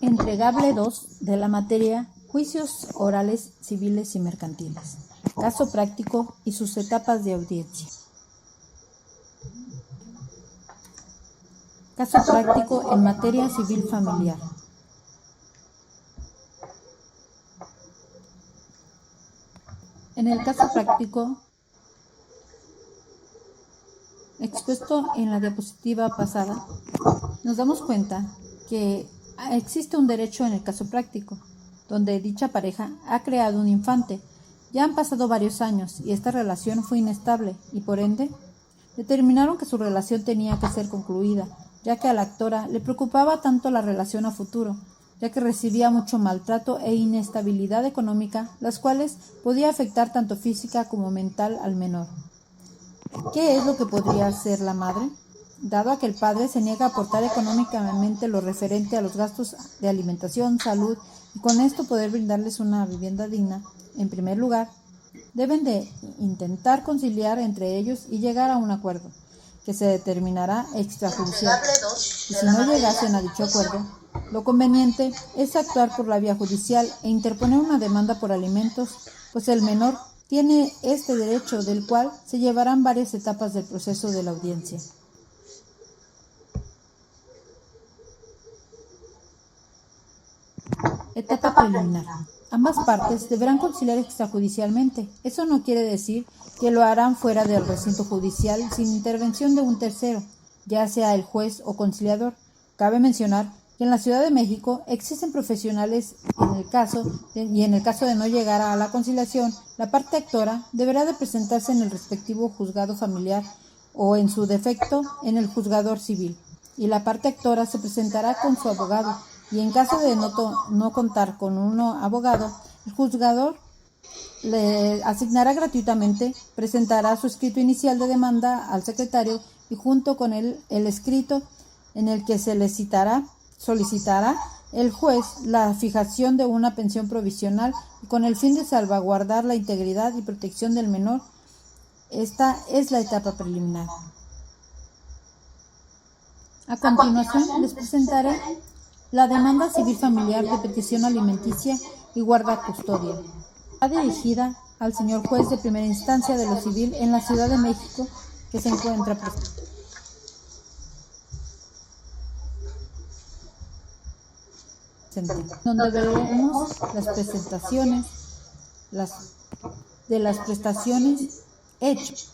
Entregable 2 de la materia Juicios orales, civiles y mercantiles. Caso práctico y sus etapas de audiencia. Caso práctico en materia civil familiar. En el caso práctico expuesto en la diapositiva pasada, nos damos cuenta que existe un derecho en el caso práctico, donde dicha pareja ha creado un infante. Ya han pasado varios años y esta relación fue inestable y por ende determinaron que su relación tenía que ser concluida, ya que a la actora le preocupaba tanto la relación a futuro, ya que recibía mucho maltrato e inestabilidad económica, las cuales podía afectar tanto física como mental al menor. ¿Qué es lo que podría hacer la madre? Dado a que el padre se niega a aportar económicamente lo referente a los gastos de alimentación, salud, y con esto poder brindarles una vivienda digna, en primer lugar, deben de intentar conciliar entre ellos y llegar a un acuerdo, que se determinará extrajudicial. Y si no llegasen a dicho acuerdo, lo conveniente es actuar por la vía judicial e interponer una demanda por alimentos, pues el menor tiene este derecho, del cual se llevarán varias etapas del proceso de la audiencia. Etapa preliminar. Ambas partes deberán conciliar extrajudicialmente. Eso no quiere decir que lo harán fuera del recinto judicial sin intervención de un tercero, ya sea el juez o conciliador. Cabe mencionar que en la Ciudad de México existen profesionales en el caso de no llegar a la conciliación, la parte actora deberá de presentarse en el respectivo juzgado familiar o en su defecto en el juzgador civil, y la parte actora se presentará con su abogado, y en caso de no contar con un abogado, el juzgador le asignará gratuitamente, presentará su escrito inicial de demanda al secretario y junto con él el escrito en el que se le solicitará el juez la fijación de una pensión provisional con el fin de salvaguardar la integridad y protección del menor. Esta es la etapa preliminar. A continuación les presentaré la demanda civil familiar de petición alimenticia y guarda-custodia. Está dirigida al señor juez de primera instancia de lo civil en la Ciudad de México, que se encuentra presente, donde veremos las presentaciones de las prestaciones hechos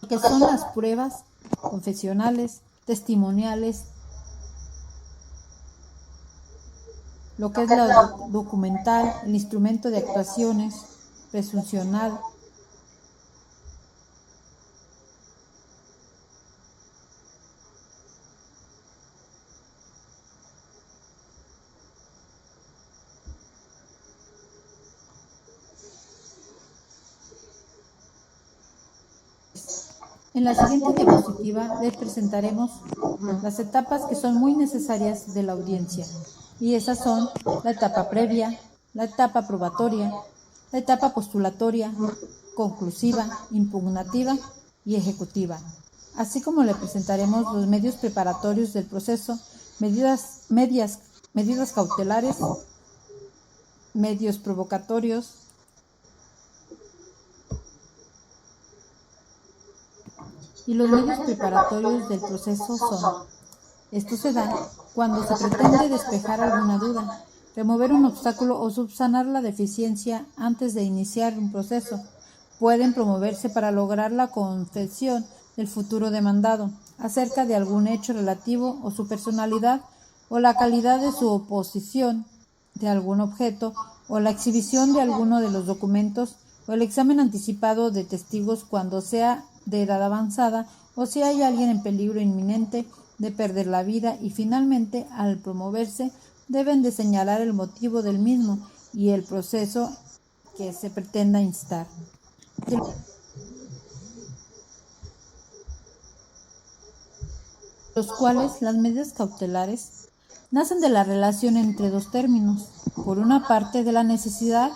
que son las pruebas confesionales, testimoniales, lo que es la documental, el instrumento de actuaciones, presuncional, En la siguiente diapositiva les presentaremos las etapas que son muy necesarias de la audiencia, y esas son la etapa previa, la etapa probatoria, la etapa postulatoria, conclusiva, impugnativa y ejecutiva, así como le presentaremos los medios preparatorios del proceso, medidas cautelares, medios provocatorios, y los medios preparatorios del proceso son: esto se da cuando se pretende despejar alguna duda, remover un obstáculo o subsanar la deficiencia antes de iniciar un proceso. Pueden promoverse para lograr la confesión del futuro demandado acerca de algún hecho relativo o su personalidad o la calidad de su oposición de algún objeto o la exhibición de alguno de los documentos o el examen anticipado de testigos cuando sea de edad avanzada o si hay alguien en peligro inminente de perder la vida, y finalmente, al promoverse, deben de señalar el motivo del mismo y el proceso que se pretenda instar. Los cuales las medidas cautelares nacen de la relación entre dos términos. Por una parte, de la necesidad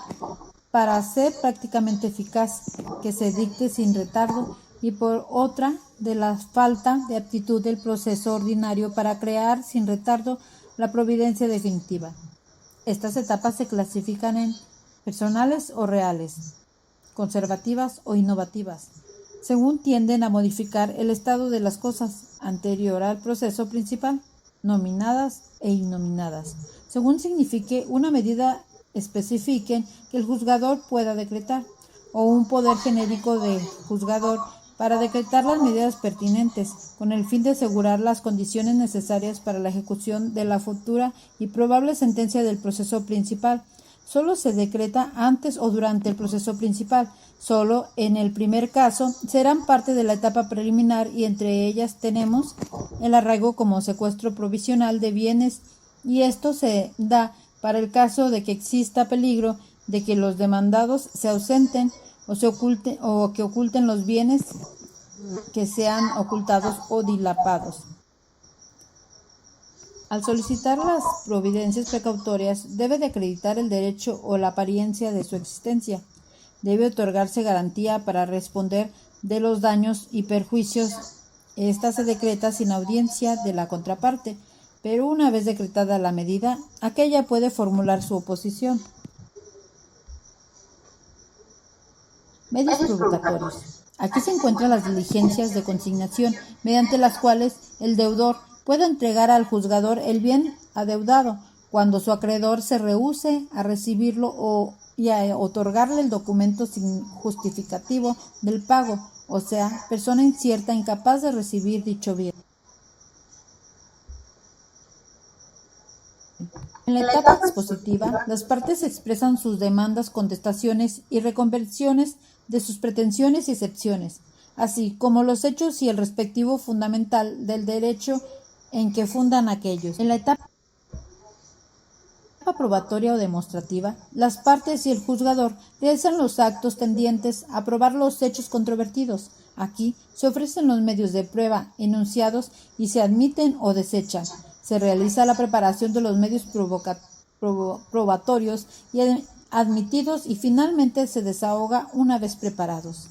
para ser prácticamente eficaz, que se dicte sin retardo, y por otra de la falta de aptitud del proceso ordinario para crear sin retardo la providencia definitiva. Estas etapas se clasifican en personales o reales, conservativas o innovativas, según tienden a modificar el estado de las cosas anterior al proceso principal, nominadas e innominadas, según signifique una medida especifiquen que el juzgador pueda decretar, o un poder genérico de juzgador para decretar las medidas pertinentes, con el fin de asegurar las condiciones necesarias para la ejecución de la futura y probable sentencia del proceso principal. Solo se decreta antes o durante el proceso principal. Solo en el primer caso serán parte de la etapa preliminar y entre ellas tenemos el arraigo como secuestro provisional de bienes, y esto se da para el caso de que exista peligro de que los demandados se ausenten o que oculten los bienes que sean ocultados o dilapados. Al solicitar las providencias precautorias, debe de acreditar el derecho o la apariencia de su existencia. Debe otorgarse garantía para responder de los daños y perjuicios. Esta se decreta sin audiencia de la contraparte, pero una vez decretada la medida, aquella puede formular su oposición. Medios provocatorios. Aquí se encuentran las diligencias de consignación, mediante las cuales el deudor puede entregar al juzgador el bien adeudado, cuando su acreedor se rehúse a recibirlo y a otorgarle el documento sin justificativo del pago, o sea, persona incierta incapaz de recibir dicho bien. En la etapa expositiva, las partes expresan sus demandas, contestaciones y reconversiones de sus pretensiones y excepciones, así como los hechos y el respectivo fundamental del derecho en que fundan aquellos. En la etapa probatoria o demostrativa, las partes y el juzgador realizan los actos tendientes a probar los hechos controvertidos. Aquí se ofrecen los medios de prueba enunciados y se admiten o desechan. Se realiza la preparación de los medios probatorios y admitidos y finalmente se desahoga una vez preparados.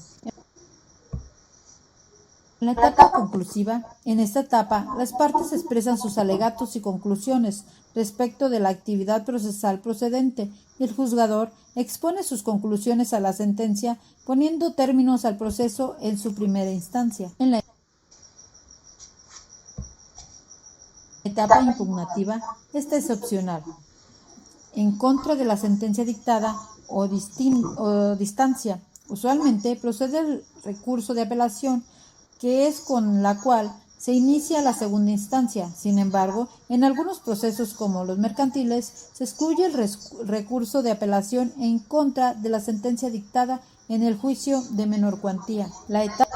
En la etapa conclusiva, en esta etapa, las partes expresan sus alegatos y conclusiones respecto de la actividad procesal procedente y el juzgador expone sus conclusiones a la sentencia, poniendo términos al proceso en su primera instancia. En la etapa impugnativa, esta es opcional. En contra de la sentencia dictada o distancia, usualmente procede el recurso de apelación, que es con la cual se inicia la segunda instancia. Sin embargo, en algunos procesos como los mercantiles, se excluye el recurso de apelación en contra de la sentencia dictada en el juicio de menor cuantía. La etapa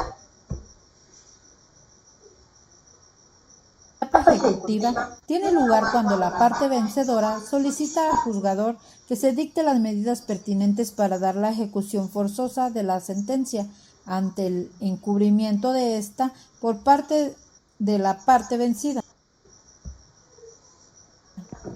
ejecutiva tiene lugar cuando la parte vencedora solicita al juzgador que se dicte las medidas pertinentes para dar la ejecución forzosa de la sentencia ante el encubrimiento de ésta por parte de la parte vencida.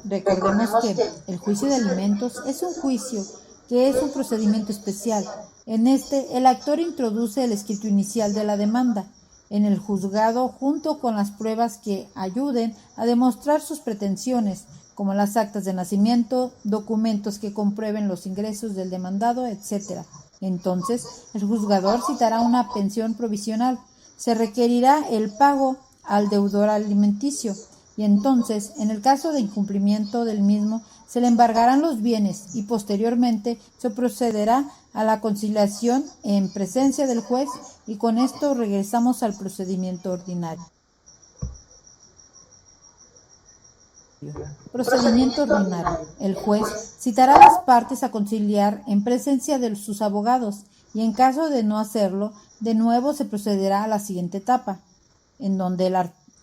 Recordemos que el juicio de alimentos es un juicio que es un procedimiento especial. En este, el actor introduce el escrito inicial de la demanda en el juzgado junto con las pruebas que ayuden a demostrar sus pretensiones, como las actas de nacimiento, documentos que comprueben los ingresos del demandado, etc. Entonces, el juzgador citará una pensión provisional, se requerirá el pago al deudor alimenticio, y entonces, en el caso de incumplimiento del mismo, se le embargarán los bienes y posteriormente se procederá a la conciliación en presencia del juez, y con esto regresamos al procedimiento ordinario. Procedimiento ordinario. El juez citará a las partes a conciliar en presencia de sus abogados, y en caso de no hacerlo, de nuevo se procederá a la siguiente etapa, en donde el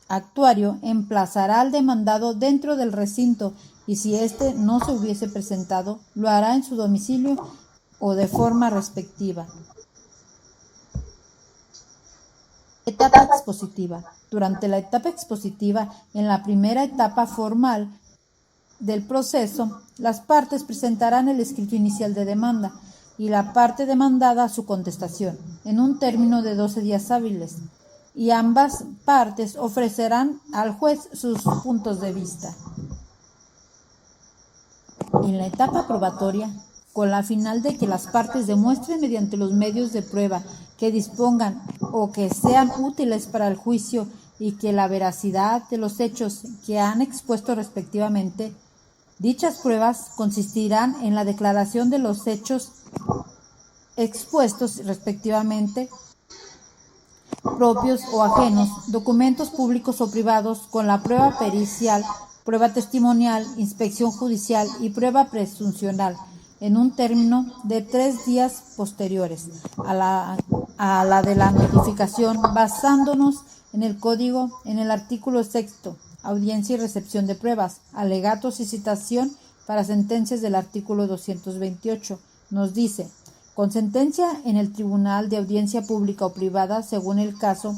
actuario emplazará al demandado dentro del recinto, y si éste no se hubiese presentado, lo hará en su domicilio o de forma respectiva. Etapa expositiva. Durante la etapa expositiva, en la primera etapa formal del proceso, las partes presentarán el escrito inicial de demanda y la parte demandada su contestación. en un término de 12 días hábiles, y ambas partes ofrecerán al juez sus puntos de vista. En la etapa probatoria, con la final de que las partes demuestren mediante los medios de prueba que dispongan o que sean útiles para el juicio y que la veracidad de los hechos que han expuesto respectivamente, dichas pruebas consistirán en la declaración de los hechos expuestos respectivamente, propios o ajenos, documentos públicos o privados, con la prueba pericial, prueba testimonial, inspección judicial y prueba presuncional, en un término de 3 días posteriores a la de la notificación, basándonos en el Código, en el artículo 6º, audiencia y recepción de pruebas, alegatos y citación para sentencias del artículo 228. Nos dice: con sentencia en el tribunal de audiencia pública o privada, según el caso,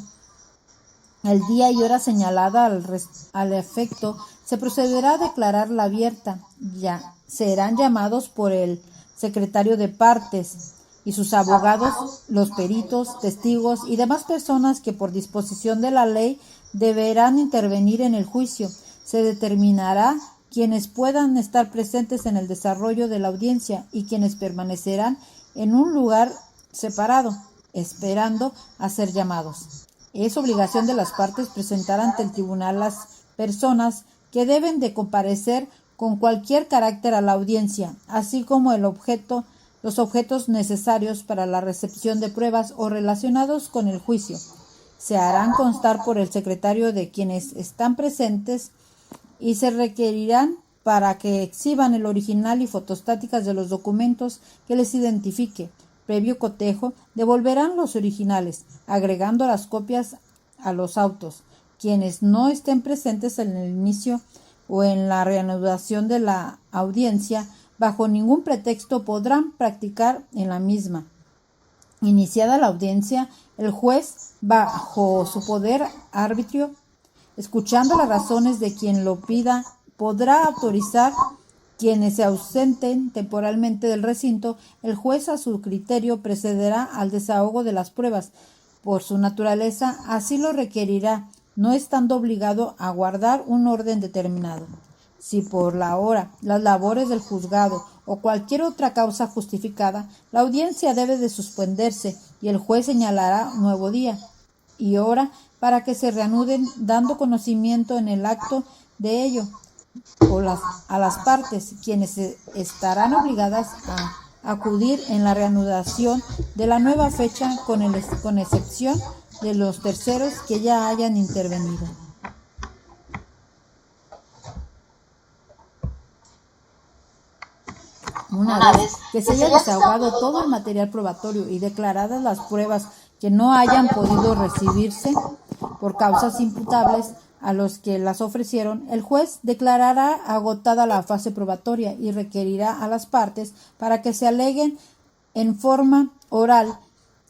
el día y hora señalada al efecto, se procederá a declarar la abierta. Ya serán llamados por el secretario de partes y sus abogados, los peritos, testigos y demás personas que por disposición de la ley deberán intervenir en el juicio. Se determinará quienes puedan estar presentes en el desarrollo de la audiencia y quienes permanecerán en un lugar separado, esperando a ser llamados. Es obligación de las partes presentar ante el tribunal las personas que deben de comparecer con cualquier carácter a la audiencia, así como los objetos necesarios para la recepción de pruebas o relacionados con el juicio. Se harán constar por el secretario de quienes están presentes y se requerirán para que exhiban el original y fotostáticas de los documentos que les identifique. Previo cotejo, devolverán los originales, agregando las copias a los autos. Quienes no estén presentes en el inicio o en la reanudación de la audiencia, bajo ningún pretexto podrán practicar en la misma. Iniciada la audiencia, el juez, bajo su poder arbitrio, escuchando las razones de quien lo pida, podrá autorizar quienes se ausenten temporalmente del recinto. El juez, a su criterio, procederá al desahogo de las pruebas. Por su naturaleza, así lo requerirá, no estando obligado a guardar un orden determinado. Si por la hora, las labores del juzgado o cualquier otra causa justificada, la audiencia debe de suspenderse y el juez señalará nuevo día y hora para que se reanuden, dando conocimiento en el acto de ello a las partes, quienes estarán obligadas a acudir en la reanudación de la nueva fecha, con excepción de los terceros que ya hayan intervenido. Una vez que se haya desahogado todo el material probatorio y declaradas las pruebas que no hayan podido recibirse por causas imputables a los que las ofrecieron, el juez declarará agotada la fase probatoria y requerirá a las partes para que se aleguen en forma oral,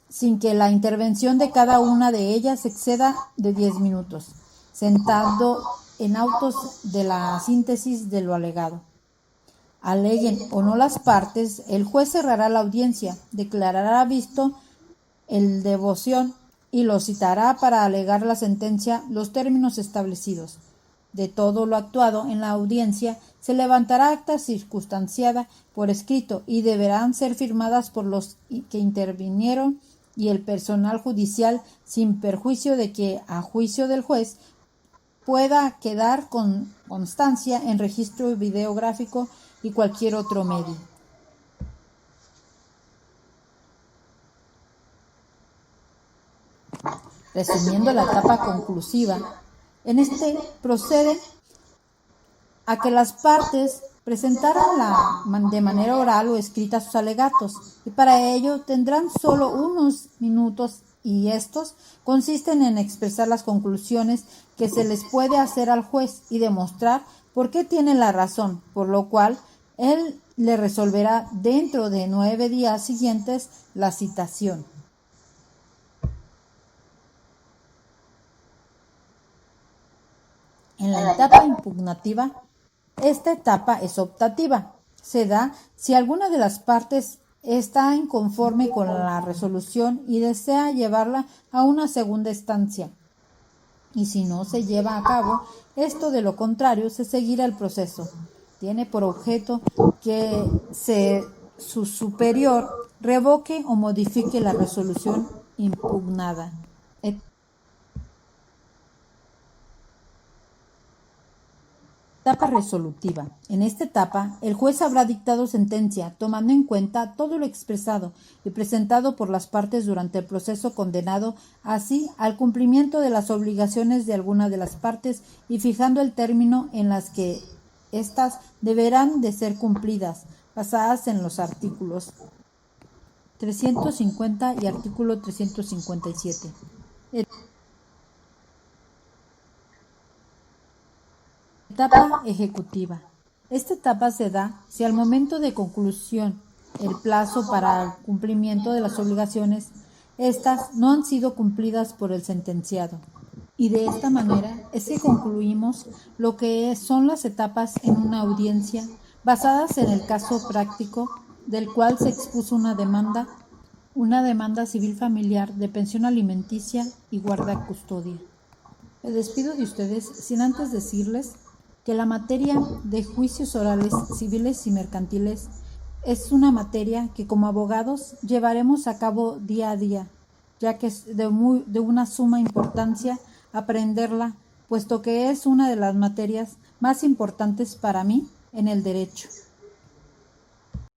sin que la intervención de cada una de ellas exceda de 10 minutos, sentando en autos de la síntesis de lo alegado. Aleguen o no las partes, el juez cerrará la audiencia, declarará visto el devoción y lo citará para alegar la sentencia los términos establecidos. De todo lo actuado en la audiencia se levantará acta circunstanciada por escrito y deberán ser firmadas por los que intervinieron y el personal judicial, sin perjuicio de que, a juicio del juez, pueda quedar con constancia en registro videográfico y cualquier otro medio. Resumiendo la etapa conclusiva, en este procede a que las partes presentaran de manera oral o escrita sus alegatos, y para ello tendrán solo unos minutos, y estos consisten en expresar las conclusiones que se les puede hacer al juez y demostrar por qué tiene la razón, por lo cual él le resolverá dentro de 9 días siguientes la citación. En la etapa impugnativa, esta etapa es optativa. Se da si alguna de las partes está inconforme con la resolución y desea llevarla a una segunda instancia. Y si no se lleva a cabo esto, de lo contrario, se seguirá el proceso. Tiene por objeto que su superior revoque o modifique la resolución impugnada. Etapa resolutiva. En esta etapa, el juez habrá dictado sentencia, tomando en cuenta todo lo expresado y presentado por las partes durante el proceso, condenado así al cumplimiento de las obligaciones de alguna de las partes y fijando el término en las que éstas deberán de ser cumplidas, basadas en los artículos 350 y artículo 357. Etapa ejecutiva. Esta etapa se da si al momento de conclusión el plazo para el cumplimiento de las obligaciones, estas no han sido cumplidas por el sentenciado. Y de esta manera es que concluimos lo que son las etapas en una audiencia basadas en el caso práctico del cual se expuso una demanda civil familiar de pensión alimenticia y guarda-custodia. Me despido de ustedes sin antes decirles que la materia de juicios orales civiles y mercantiles es una materia que como abogados llevaremos a cabo día a día, ya que es de una suma importancia aprenderla, puesto que es una de las materias más importantes para mí en el derecho.